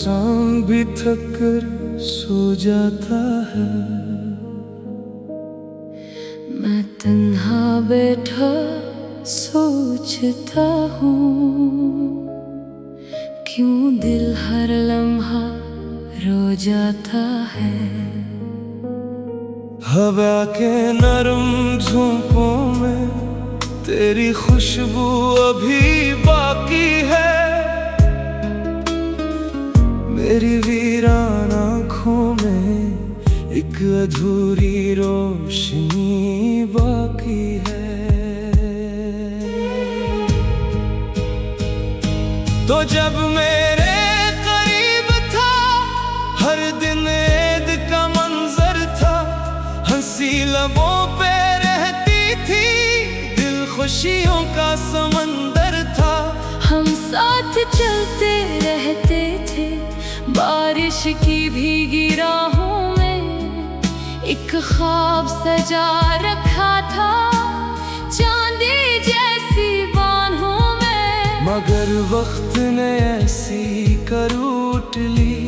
चांद भी थक कर सो जाता है। मैं तन्हा बैठा सोचता हूँ, क्यों दिल हर लम्हा रो जाता है। हवा के नरम झोंकों में तेरी खुशबू अभी बाकी है। मेरी वीरान आँखों में एक अधूरी रोशनी बाकी है। तो जब मेरे करीब था, हर दिन ईद का मंजर था। हंसी लबों पे रहती थी, दिल खुशियों का समंदर था। हम साथ चलते रहते थे, बारिश की भीगी राहों में। एक ख्वाब सजा रखा था, चांदी जैसी बाहों में। मगर वक्त ने ऐसी करूट ली,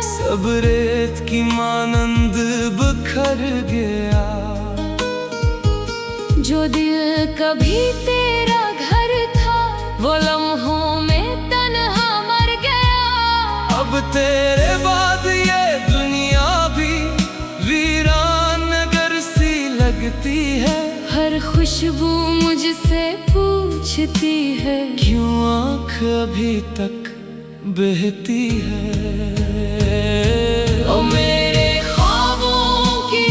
सब रेत की मानंद बिखर गया। जो दिल कभी तेरा घर था, वो लम्हों में तन्हा मर गया। अब तेरे बाद ये दुनिया भी वीरान नगर सी लगती है। हर खुशबू मुझसे पूछती है, क्यों आँख अभी तक बहती है। ओ मेरे ख्वाबों की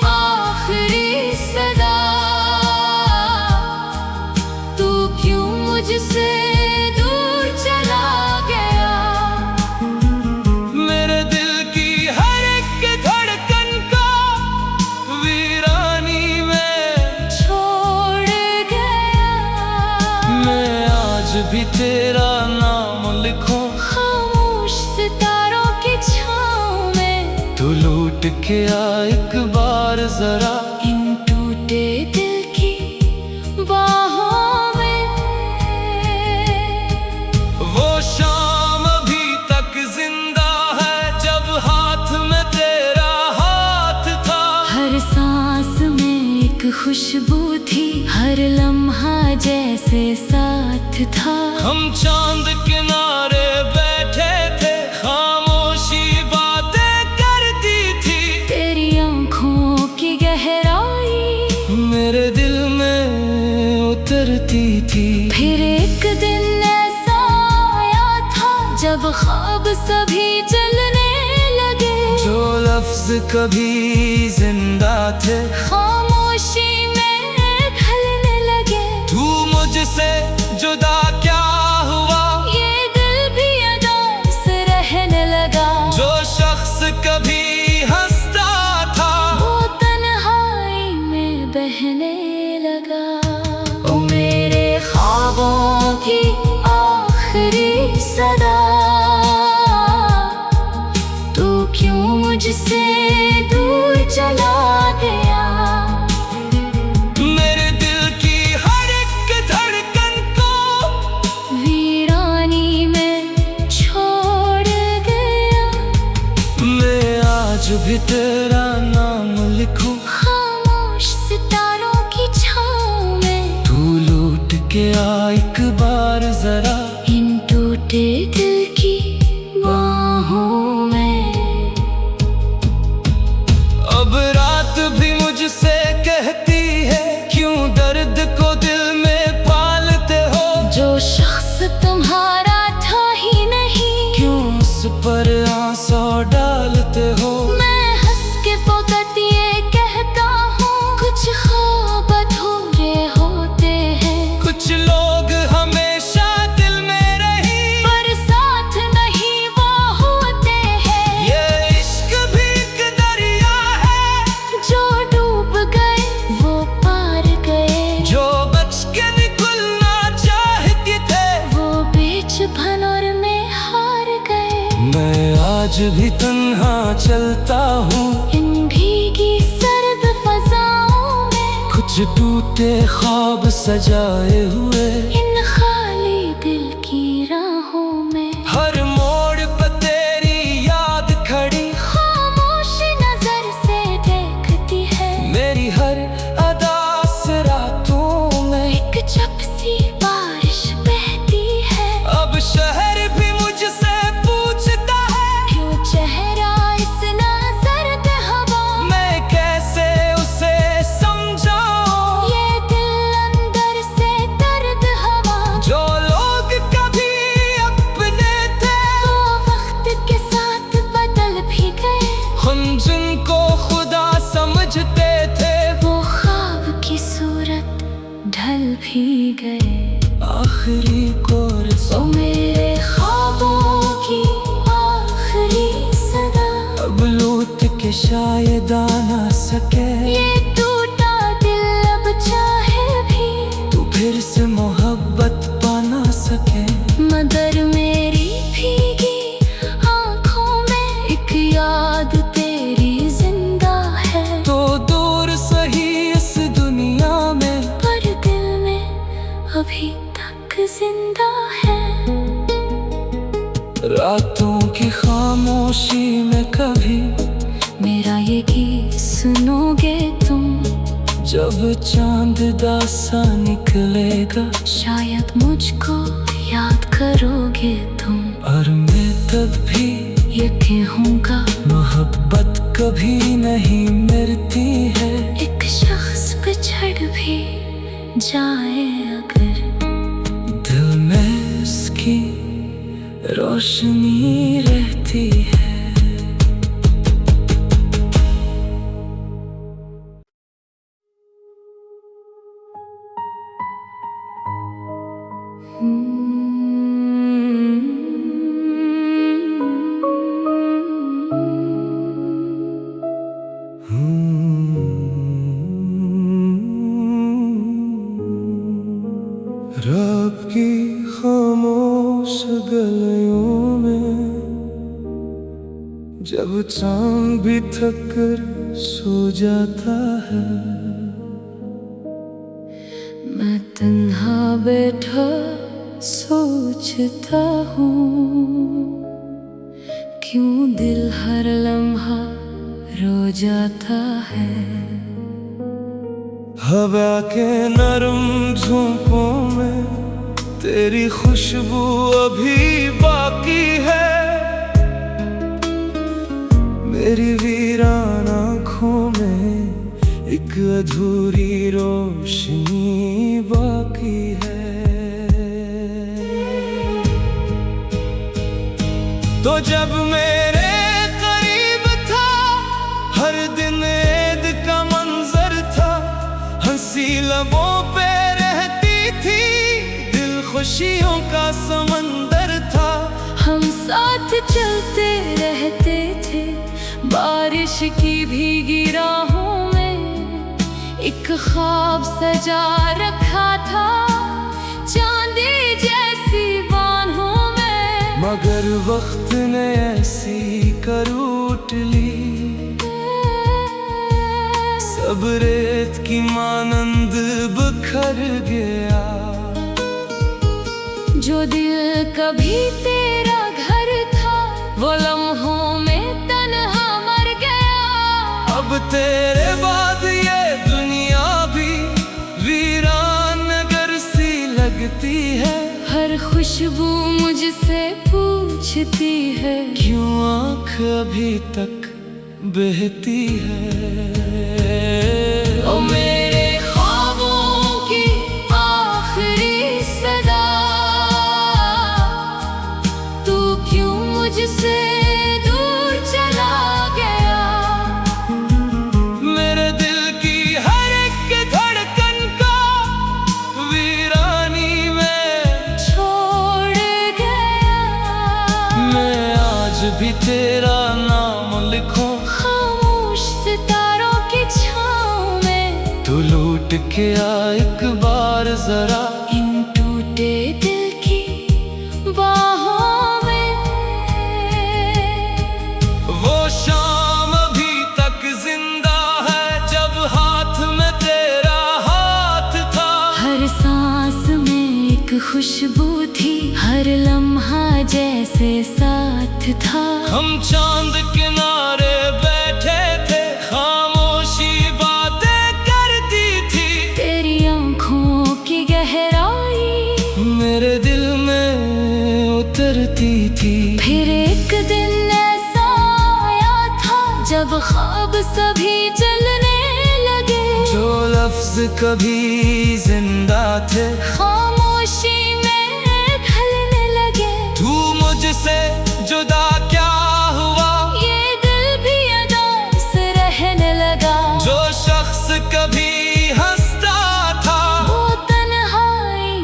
आखिरी सदा, तू क्यों मुझसे दूर चला गया। मेरे दिल की हर एक धड़कन को वीरानी में छोड़ गया। मैं आज भी तेरा नाम लिखूं, खामोश सितारों की छाँव में। तू लौट के आ एक बार जरा, इन टूटे दिल की बाहों में। वो शाम अभी तक जिंदा है, जब हाथ में तेरा हाथ था। हर सांस में एक खुशबू थी, हर लम्हा जैसे साथ था। हम चांद किनारे बैठे थे, खामोशी बातें करती थी। तेरी आँखों की गहराई मेरे दिल में उतरती थी। फिर एक दिन ऐसा आया था, जब ख्वाब सभी चलने लगे। जो लफ्ज कभी जिंदा थे, खामोशी में ढलने लगे। तू मुझसे जुदा क्या हुआ, ये दिल भी अदा से रहने लगा। जो शख्स कभी हंसता था, वो तन्हाई में बहने लगा। ओ मेरे ख्वाबों की आखिरी सदा, तू क्यों मुझसे दूर चला गया। मेरे दिल की हर एक धड़कन को वीरानी में छोड़ गया। मैं आज भी तेरा नाम लिखूं, खामोश सितारों की छाँव में। तू लौट के आ एक बार जरा, इन टूटे दिल की बाहों में। अब रात भी मुझसे कहती है, क्यों दर्द को दिल में पालते हो। जो शख्स तुम्हारा था ही नहीं, क्यों उस पर आंसू डालते हो। मैं हंस के फकत ये कहता हूँ, कुछ ख्वाब अधूरे होते हैं। कुछ लोग हमेशा दिल में रही, पर साथ नहीं वो होते हैं। ये इश्क भी एक दरिया है, जो डूब गए वो पार गए। जो बच के निकलना चाहते थे, वो बीच भंवर में हार गए। मैं आज भी तन्हा चलता हूँ, इन भीगी सर्द फजाओं में। कुछ टूटे ख्वाब सजाए हुए, इन खाली दिल की राहों में। गए आखिरी कोर ओ मेरे ख्वाबों की आखिरी सदा अब लूट के शायद आ ना सके। ये टूटा दिल अब चाहे भी तू फिर से मोहब्बत पा ना सके। मगर मेरी भीगी आंखों में एक याद तेरी जिंदा है। तो दूर सही इस दुनिया में पर दिल में अभी तक जिंदा है। रातों की खामोशी में कभी मेरा ये गीत सुनोगे तुम, जब चांद दासा निकलेगा शायद मुझको याद करोगे तुम। और मैं तब भी ये कहूँगा मोहब्बत कभी नहीं मरती है। एक शख्स बिछड़ भी जाए अगर दिल में इसकी रोशनी रहती है। रब की खामोश गलियों में जब चांद भी थक कर सो जाता है, मैं तन्हा बैठा सोचता हूँ क्यों दिल हर लम्हा रो जाता है। हवा के नरम झोंकों में तेरी खुशबू अभी बाकी है। मेरी वीरान आँखों में एक अधूरी रोशनी बाकी है। तो जब मेरे करीब था हर दिन ईद का मंजर था, हंसी लबों पे रहती थी, दिल खुशियों का समंदर था। हम साथ चलते रहते थे बारिश की भीगी राहों में, एक ख्वाब सजा रखा था चांदी जैसी बाहों में। मगर वक्त ने ऐसी करूट ली, सब रेत की मानंद बिखर गया। जो दिल कभी तेरा घर था वो लम्हों में तन्हा मर गया। अब तेरे बाद ये दुनिया भी वीरान नगर सी लगती है। हर खुशबू मुझसे पूछती है क्यों आँख अभी तक बहती है। ओ मेरे ख्वाबों की आखिरी सदा, तू क्यों मुझसे दूर चला गया। मेरे दिल की हर एक धड़कन का वीरानी में छोड़ गया। मैं आज भी तेरा नाम लिखूं खामोश सितारों की छाँव में, तू लूट के आ एक बार जरा इन टूटे दिल की बाहों में। वो शाम अभी तक जिंदा है जब हाथ में तेरा हाथ था। हर सांस में एक खुशबू थी, हर लम्हा जैसे साथ था। हम चांद किनारे बैठे थे, खामोशी बातें करती थी। तेरी आंखों की गहराई मेरे दिल में उतरती थी। फिर एक दिन ऐसा आया था जब ख्वाब सभी जलने लगे। जो लफ्ज कभी जिंदा थे खामोशी में ढलने लगे। तू मुझसे जुदा क्या हुआ, ये दिल भी अदा से रहने लगा। जो शख्स कभी हंसता था वो तन्हाई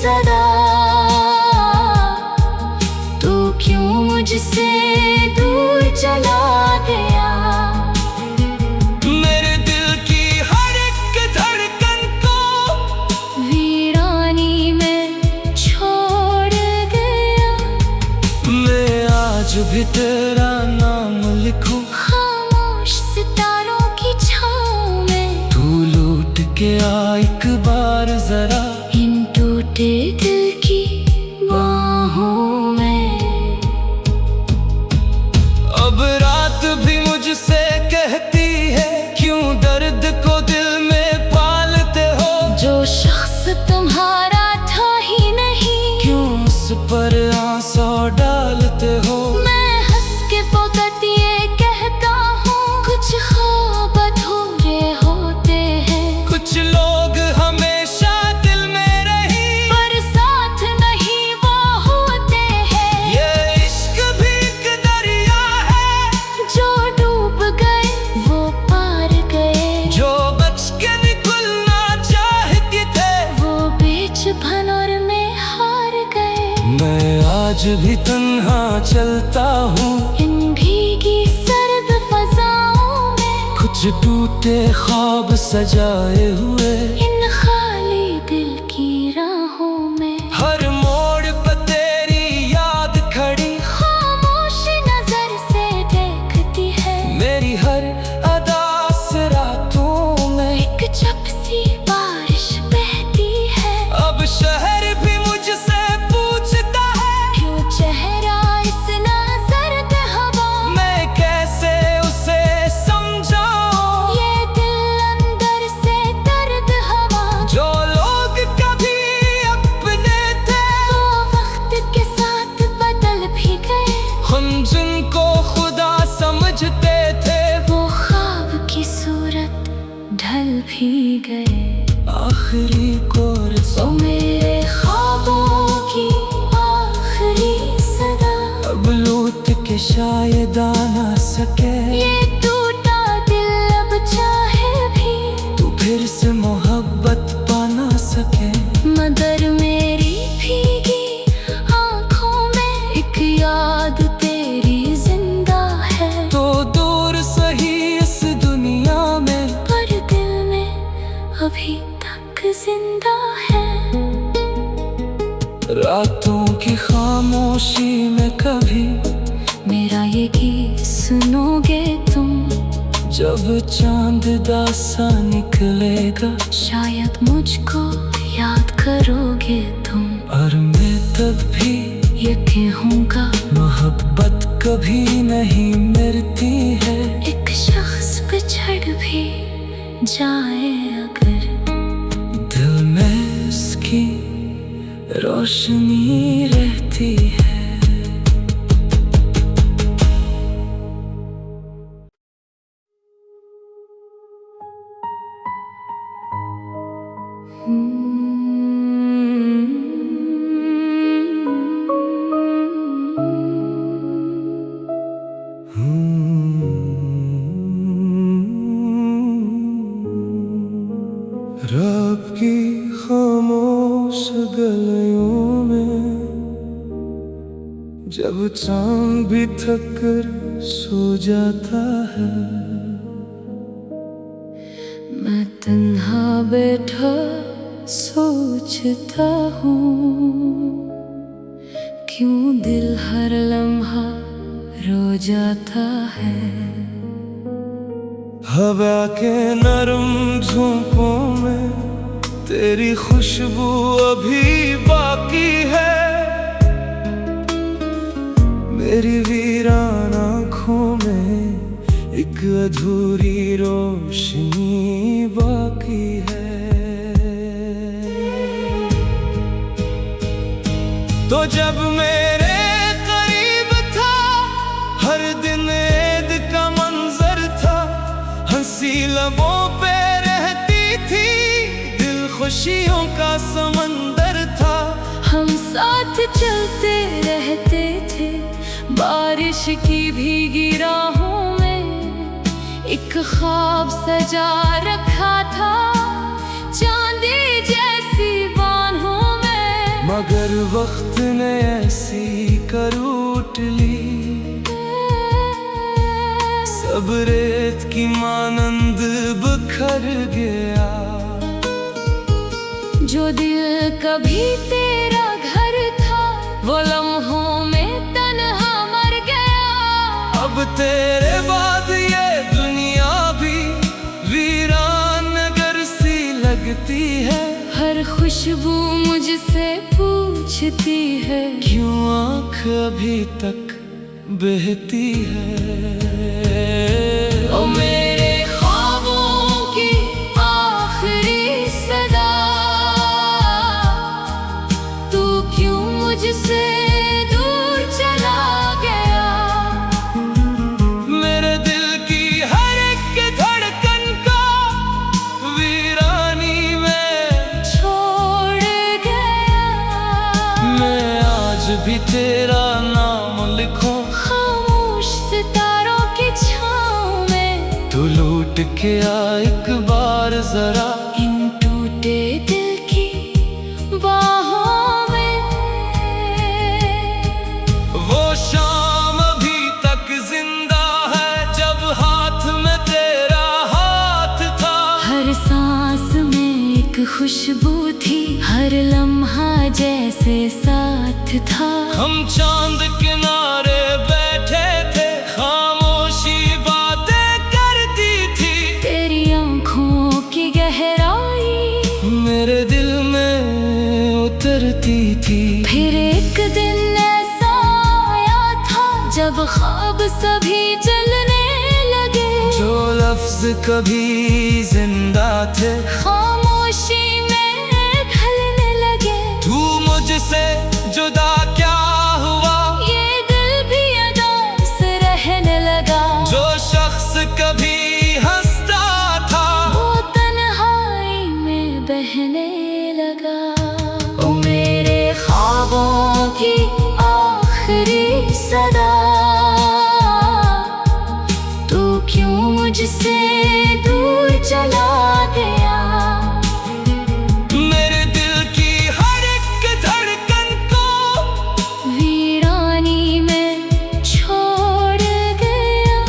सदा। तू क्यों मुझसे दूर चला गया? मेरे दिल की हर एक धड़कन को वीरानी में छोड़ गया। मैं आज भी तेरा नाम लिखूं खामोश सितारों की छाँव में। तू लौट के आ एक बार जरा इन टूटे दिल की बाहों में। अब रात भी मुझसे कहती है क्यों दर्द को दिल में पालते हो। जो शख्स तुम्हारा था ही नहीं, क्यों उस पर आंसू डालते हो। मैं हंस के फकत ये कहता हूँ, कुछ ख्वाब अधूरे होते हैं। कुछ लोग हमेशा दिल में रही पर साथ नहीं वो होते हैं। ये इश्क भी एक दरिया है जो डूब गए वो पार गए। जो बच के निकलना चाहते थे वो बीच भंवर में हार गए। मैं आज भी तन्हा चलता हूँ इन भीगी सर्द फजाओं में। कुछ टूटे ख्वाब सजाए हुए इन खाली दिल की राहों में। हर मोड़ पर तेरी याद खड़ी खामोश नजर से देखती है। मेरी हर अदा से रातों में एक चपसी बारिश बहती है। अब शहर भी मुझसे पूछता है क्यों चेहरा इतना सर्द हवा। मैं कैसे उसे समझाऊं। ये दिल अंदर से दर्द हवा। जो लोग कभी अपने थे वो वक्त के साथ बदल भी गए। हम जिनको खुदा समझते थे वो ख्वाब की सूरत ढल भी गए। आखिरी कोर ओ मेरे ख्वाबों की आखिरी सदा। अब लौट के शायद आ ना सके। ये टूटा दिल अब चाहे भी तू फिर से मोहब्बत पा ना सके। मगर मेरी भीगी आँखों में एक याद तेरी जिंदा है। तो दूर सही इस दुनिया में पर दिल में अभी तक जिंदा है। रातों की खामोशी में कभी मेरा ये गीत सुनोगे तुम। जब चांद दासा निकलेगा शायद मुझको याद करोगे तुम। और मैं तब भी ये कहूँगा मोहब्बत कभी नहीं मरती है। एक शख्स बिछड़ भी जाए अगर, दिल में इसकी रोशनी रहती है। रब की खामोश गलियों में जब चांद भी थक कर सो जाता है। मैं तन्हा बैठा सोचता हूँ, क्यों दिल हर लम्हा रो जाता है। हवा के नरम झोंकों में तेरी खुशबू अभी बाकी है। मेरी वीरान आँखों में एक अधूरी रोशनी बाकी है। तो जब मेरे करीब था हर दिन ईद का मंजर था। हंसी लबों पे रहती थी, दिल खुशियों का समंदर था। हम साथ चलते रहते थे बारिश की भीगी राहों में। एक ख्वाब सजा रखा था चांदी जैसी बाहों में। मगर वक्त ने ऐसी करूट ली, सब रेत की मानंद बिखर गया। जो दिल कभी तेरा घर था, वो लम्हों में तन्हा मर गया। अब तेरे बाद ये दुनिया भी वीरान नगर सी लगती है। हर खुशबू मुझसे पूछती है, क्यों आँख अभी तक बहती है। ओ मेरे ख्वाबों की आखिरी सदा, तू क्यों मुझसे दूर चला गया। मेरे दिल की हर एक धड़कन का वीरानी में छोड़ गया। मैं आज भी तेरा नाम लिखूं खामोश सितारों की छाँव में। तू लौट के आ एक बार जरा इन टूटे दिल की बाहों में। वो शाम अभी तक जिंदा है जब हाथ में तेरा हाथ था। हर सांस में एक खुशबू थी, हर लम्हा जैसे साथ था। हम चांद किनारे बैठे थे, खामोशी बातें करती थी। तेरी आँखों की गहराई मेरे दिल में उतरती थी। फिर एक दिन ऐसा आया था, जब ख्वाब सभी जलने लगे। जो लफ्ज कभी जिंदा थे, खामोशी में ढलने लगे। तू मुझसे जुदा क्या हुआ, ये दिल भी अदा से रहने लगा। जो शख्स कभी हंसता था, वो तन्हाई में बहने लगा। ओ मेरे ख्वाबों की आखिरी सदा, तू क्यों मुझसे दूर चला गया। मेरे दिल की हर एक धड़कन को वीरानी में छोड़ गया।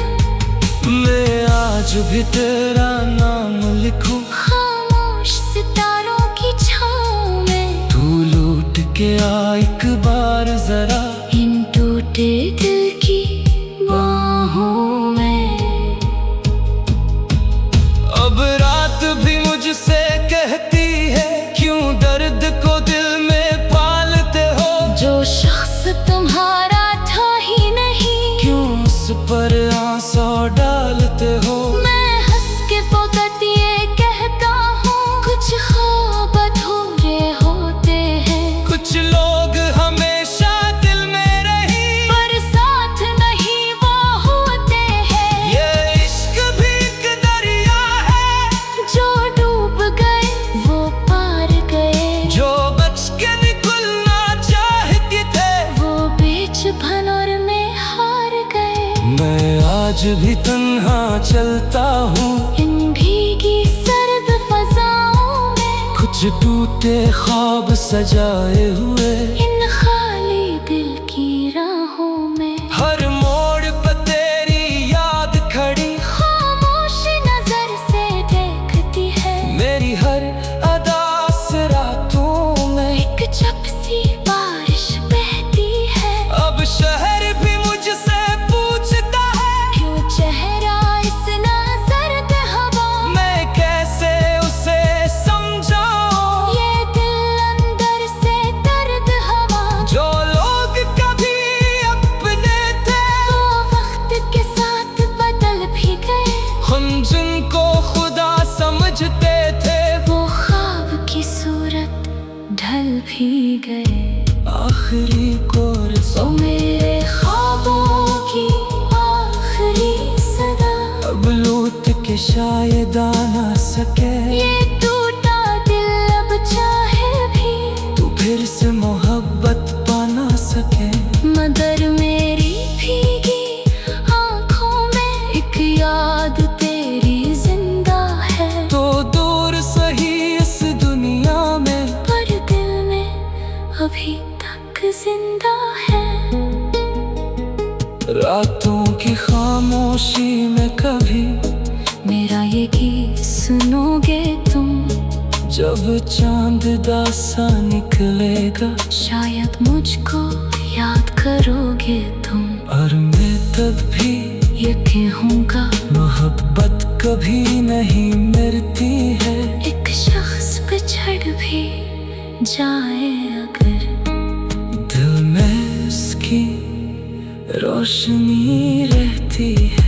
मैं आज भी तेरा नाम लिखूं खामोश सितारों की छाँव में। तू लौट के आ एक बार जरा इन टूटे दिल की बाहों में। अब रात भी मुझसे कहती है, क्यों दर्द को दिल में पालते हो। जो शख्स तुम्हारा था ही नहीं, क्यों उस पर आंसू डालते हो। मैं हंस के फकत ये कहता हूँ, कुछ ख्वाब अधूरे होते हैं। कुछ लोग हमेशा दिल में रही, पर साथ नहीं वो होते हैं। ये इश्क भी एक दरिया है, जो डूब गए वो पार गए। जो बच के निकलना चाहते थे, वो बीच भंवर में हार गए। मैं आज भी तन्हा चलता हूँ इन भीगी सर्द फजाओं में। कुछ टूटे ख्वाब सजाए हुए, इन खाली दिल की राहों में। हर मोड़ पर तेरी याद खड़ी, खामोश नजर से देखती है। मेरी हर अदा से रातों में एक चपसी बारिश बहती है। अब शहर भी मुझसे पूछता है, क्यों चेहरा इतना सर्द हवा। मैं कैसे उसे समझाऊं। ये दिल अंदर से दर्द हवा। जो लोग कभी अपने थे, वो वक्त के साथ बदल भी गए। हम जिनको खुदा समझते थे, वो ख्वाब की सूरत ढल भी गए। आखिरी कोर ओ मेरे ख्वाबों की आखिरी सदा, अब लौट के शायद आ ना सके। ये टूटा दिल अब चाहे भी तू फिर से मोहब्बत पा ना सके। मगर मेरी भीगी आँखों में एक याद तेरी जिंदा है। तो दूर सही इस दुनिया में, पर दिल में अभी तक जिंदा है। रातों की खामोशी में कभी मेरा ये गीत सुनोगे तुम, जब चांद दासा निकलेगा शायद मुझको याद करोगे तुम। और मैं तब भी ये कहूँगा मोहब्बत कभी नहीं मरती है। एक शख्स बिछड़ भी जाए अगर, दिल में उसकी रोशनी रहती है।